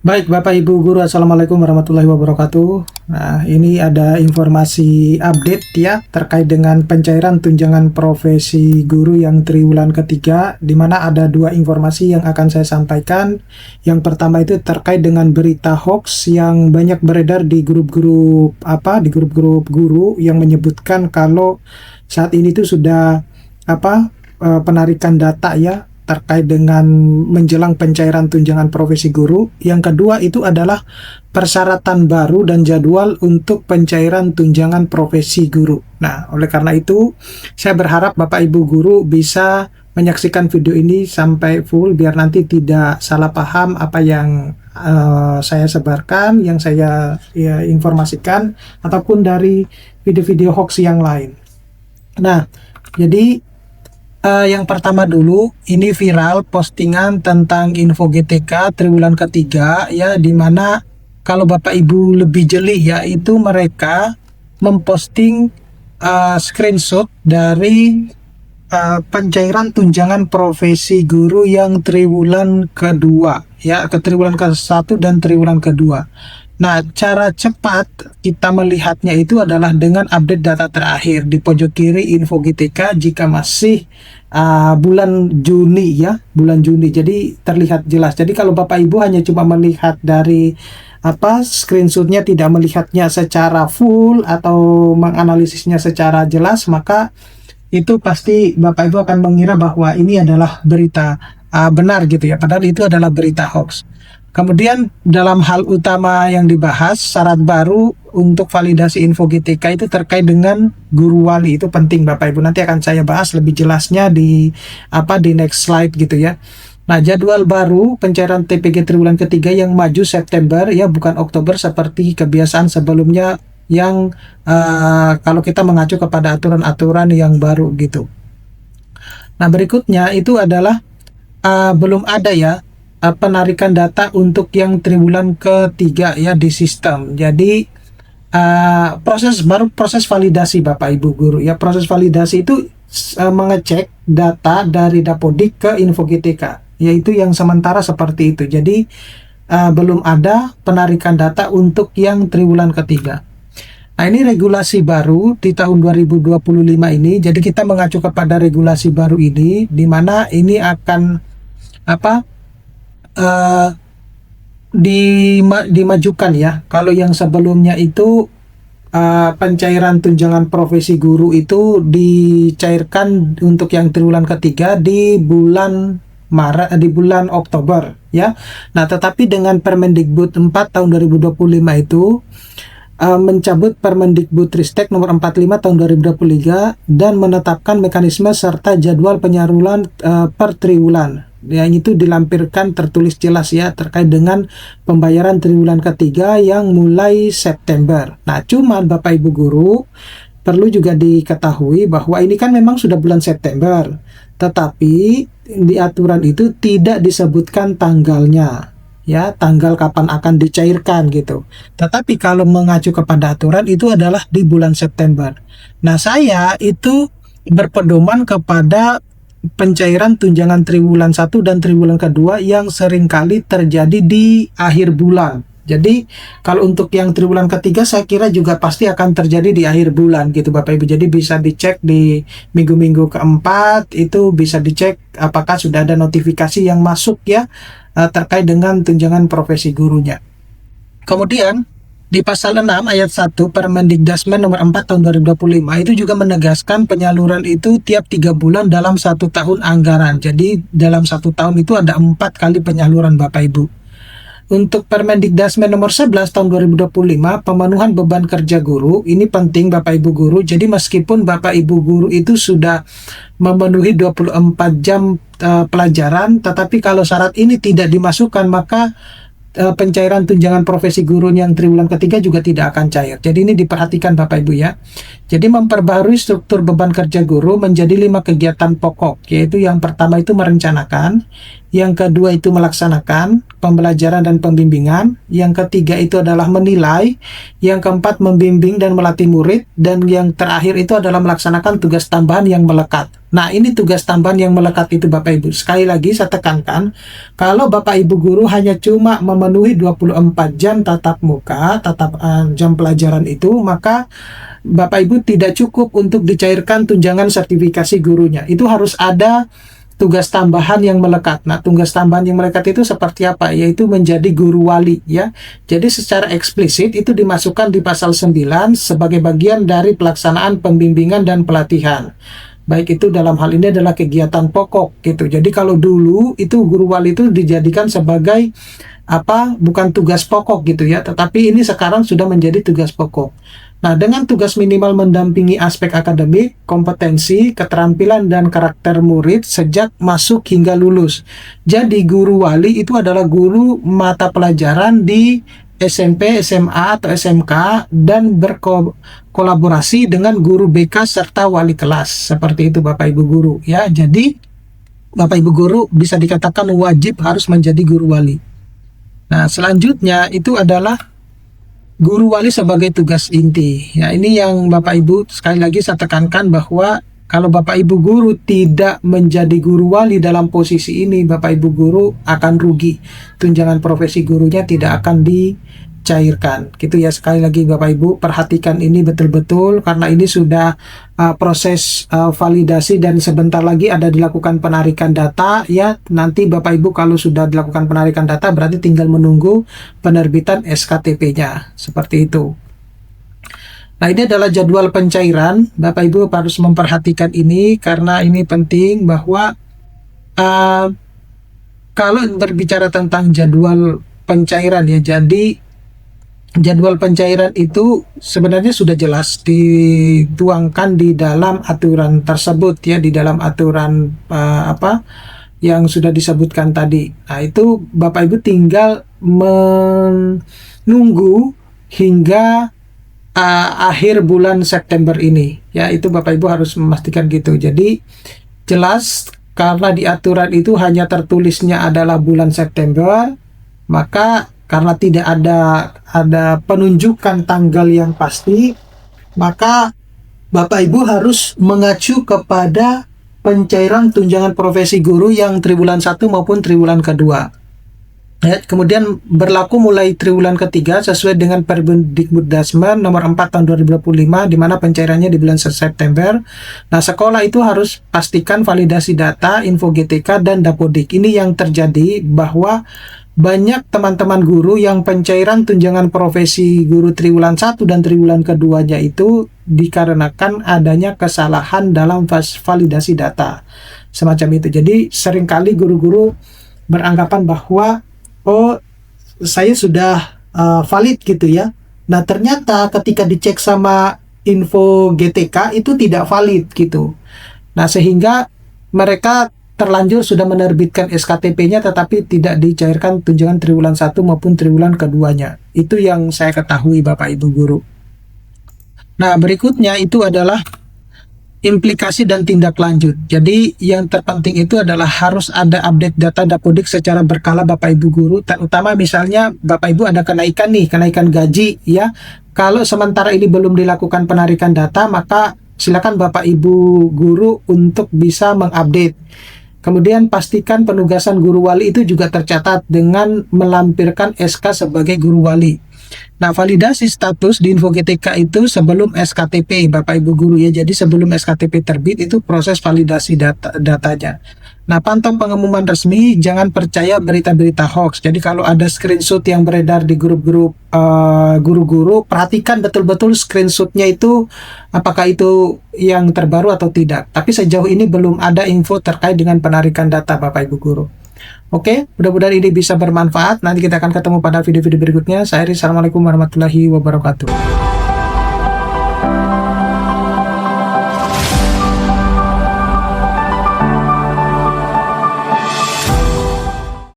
Baik, Bapak Ibu Guru, Assalamualaikum warahmatullahi wabarakatuh. Nah, ini ada informasi update ya terkait dengan pencairan tunjangan profesi guru yang triwulan ketiga, di mana ada dua informasi yang akan saya sampaikan. Yang pertama itu terkait dengan berita hoax yang banyak beredar di grup-grup guru yang menyebutkan kalau saat ini tuh sudah penarikan data ya terkait dengan menjelang pencairan tunjangan profesi guru. Yang kedua itu adalah persyaratan baru dan jadwal untuk pencairan tunjangan profesi guru. Nah, oleh karena itu saya berharap Bapak Ibu guru bisa menyaksikan video ini sampai full biar nanti tidak salah paham apa yang saya sebarkan, yang saya informasikan ataupun dari video-video hoax yang lain. Nah, jadi yang pertama dulu, ini viral postingan tentang info GTK triwulan ketiga ya, dimana kalau Bapak Ibu lebih jeli ya, itu mereka memposting screenshot dari pencairan tunjangan profesi guru yang triwulan kedua ya, ke triwulan ke-1 dan triwulan kedua. Nah, cara cepat kita melihatnya itu adalah dengan update data terakhir di pojok kiri info GTK jika masih bulan Juni ya, bulan Juni. Jadi terlihat jelas. Jadi kalau Bapak Ibu hanya cuma melihat dari screenshotnya, tidak melihatnya secara full atau menganalisisnya secara jelas, maka itu pasti Bapak Ibu akan mengira bahwa ini adalah berita benar gitu ya, padahal itu adalah berita hoax. Kemudian dalam hal utama yang dibahas, syarat baru untuk validasi info GTK itu terkait dengan guru wali. Itu penting Bapak Ibu, nanti akan saya bahas lebih jelasnya di next slide gitu ya. Nah, jadwal baru pencairan TPG triwulan ketiga yang maju September ya, bukan Oktober seperti kebiasaan sebelumnya yang kalau kita mengacu kepada aturan-aturan yang baru gitu. Nah, berikutnya itu adalah belum ada ya penarikan data untuk yang triwulan ketiga ya di sistem. Jadi proses validasi Bapak Ibu guru ya. Proses validasi itu mengecek data dari Dapodik ke info GTK, yaitu yang sementara seperti itu. Jadi belum ada penarikan data untuk yang triwulan ketiga. Nah, ini regulasi baru di tahun 2025 ini. Jadi kita mengacu kepada regulasi baru ini, di mana ini akan dimajukan ya. Kalau yang sebelumnya itu pencairan tunjangan profesi guru itu dicairkan untuk yang triwulan ketiga di bulan Oktober ya. Nah, tetapi dengan Permendikbud 4 tahun 2025 itu mencabut Permendikbudristek nomor 45 tahun 2023 dan menetapkan mekanisme serta jadwal penyaluran per triwulan. Yang itu dilampirkan tertulis jelas ya terkait dengan pembayaran triwulan ketiga yang mulai September. Nah, cuman Bapak Ibu guru perlu juga diketahui bahwa ini kan memang sudah bulan September, tetapi di aturan itu tidak disebutkan tanggalnya ya, tanggal kapan akan dicairkan gitu. Tetapi kalau mengacu kepada aturan itu adalah di bulan September. Nah, saya itu berpedoman kepada pencairan tunjangan triwulan 1 dan triwulan kedua yang seringkali terjadi di akhir bulan. Jadi kalau untuk yang triwulan ketiga saya kira juga pasti akan terjadi di akhir bulan gitu Bapak Ibu. Jadi bisa dicek di minggu-minggu keempat, itu bisa dicek apakah sudah ada notifikasi yang masuk ya terkait dengan tunjangan profesi gurunya. Kemudian di pasal 6 ayat 1 Permendikdasmen nomor 4 tahun 2025 itu juga menegaskan penyaluran itu tiap 3 bulan dalam 1 tahun anggaran. Jadi dalam 1 tahun itu ada 4 kali penyaluran Bapak Ibu. Untuk Permendikdasmen nomor 11 tahun 2025 pemenuhan beban kerja guru, ini penting Bapak Ibu guru. Jadi meskipun Bapak Ibu guru itu sudah memenuhi 24 jam pelajaran, tetapi kalau syarat ini tidak dimasukkan, maka pencairan tunjangan profesi guru yang triwulan ketiga juga tidak akan cair. Jadi ini diperhatikan Bapak Ibu ya. Jadi memperbarui struktur beban kerja guru menjadi 5 kegiatan pokok, yaitu yang pertama itu merencanakan, Yang kedua itu melaksanakan pembelajaran dan pembimbingan. Yang ketiga itu adalah menilai. Yang keempat membimbing dan melatih murid. Dan yang terakhir itu adalah melaksanakan tugas tambahan yang melekat. Nah, ini tugas tambahan yang melekat itu Bapak Ibu. Sekali lagi saya tekankan, kalau Bapak Ibu guru hanya cuma memenuhi 24 jam tatap muka, jam pelajaran itu, maka Bapak Ibu tidak cukup untuk dicairkan tunjangan sertifikasi gurunya. Itu harus ada tugas tambahan yang melekat. Nah, tugas tambahan yang melekat itu seperti apa? Yaitu menjadi guru wali, ya. Jadi secara eksplisit itu dimasukkan di pasal 9 sebagai bagian dari pelaksanaan pembimbingan dan pelatihan. Baik itu dalam hal ini adalah kegiatan pokok gitu. Jadi kalau dulu itu guru wali itu dijadikan sebagai bukan tugas pokok gitu ya, tetapi ini sekarang sudah menjadi tugas pokok. Nah, dengan tugas minimal mendampingi aspek akademik, kompetensi, keterampilan, dan karakter murid sejak masuk hingga lulus. Jadi guru wali itu adalah guru mata pelajaran di SMP, SMA, atau SMK dan berkolaborasi dengan guru BK serta wali kelas. Seperti itu Bapak Ibu guru ya. Jadi Bapak Ibu guru bisa dikatakan wajib harus menjadi guru wali. Nah, selanjutnya itu adalah guru wali sebagai tugas inti. Ya, ini yang Bapak Ibu sekali lagi saya tekankan bahwa kalau Bapak Ibu guru tidak menjadi guru wali dalam posisi ini, Bapak Ibu guru akan rugi. Tunjangan profesi gurunya tidak akan dicairkan. Gitu ya, sekali lagi Bapak Ibu perhatikan ini betul-betul karena ini sudah proses validasi dan sebentar lagi ada dilakukan penarikan data ya. Nanti Bapak Ibu kalau sudah dilakukan penarikan data berarti tinggal menunggu penerbitan SKTP-nya. Seperti itu. Nah, ini adalah jadwal pencairan. Bapak Ibu harus memperhatikan ini karena ini penting bahwa kalau berbicara tentang jadwal pencairan ya, jadi jadwal pencairan itu sebenarnya sudah jelas dituangkan di dalam aturan tersebut ya, di dalam aturan yang sudah disebutkan tadi. Nah, itu Bapak Ibu tinggal menunggu hingga akhir bulan September ini ya, itu Bapak Ibu harus memastikan gitu. Jadi jelas karena di aturan itu hanya tertulisnya adalah bulan September, maka karena tidak ada penunjukan tanggal yang pasti, maka Bapak Ibu harus mengacu kepada pencairan tunjangan profesi guru yang triwulan 1 maupun triwulan kedua. Ya, kemudian berlaku mulai triwulan ketiga sesuai dengan Permendikbuddasmen nomor 4 tahun 2025 di mana pencairannya di bulan September. Nah, sekolah itu harus pastikan validasi data, info GTK dan Dapodik. Ini yang terjadi bahwa banyak teman-teman guru yang pencairan tunjangan profesi guru triwulan 1 dan triwulan keduanya itu dikarenakan adanya kesalahan dalam validasi data. Semacam itu. Jadi seringkali guru-guru beranggapan bahwa saya sudah valid gitu ya. Nah, ternyata ketika dicek sama info GTK itu tidak valid gitu. Nah, sehingga mereka terlanjur sudah menerbitkan SKTP-nya tetapi tidak dicairkan tunjangan triwulan 1 maupun triwulan keduanya. Itu yang saya ketahui Bapak Ibu guru. Nah, berikutnya itu adalah implikasi dan tindak lanjut. Jadi yang terpenting itu adalah harus ada update data Dapodik secara berkala Bapak Ibu guru, terutama misalnya Bapak Ibu ada kenaikan gaji ya. Kalau sementara ini belum dilakukan penarikan data, maka silakan Bapak Ibu guru untuk bisa mengupdate. Kemudian pastikan penugasan guru wali itu juga tercatat dengan melampirkan SK sebagai guru wali. Nah, validasi status di info GTK itu sebelum SKTP Bapak Ibu guru ya. Jadi sebelum SKTP terbit itu proses validasi datanya. Nah, pantau pengumuman resmi, jangan percaya berita-berita hoax. Jadi kalau ada screenshot yang beredar di grup-grup guru-guru, perhatikan betul-betul screenshotnya itu apakah itu yang terbaru atau tidak. Tapi sejauh ini belum ada info terkait dengan penarikan data Bapak Ibu guru. Oke, mudah-mudahan ini bisa bermanfaat. Nanti kita akan ketemu pada video-video berikutnya. Saya Eri, assalamualaikum warahmatullahi wabarakatuh.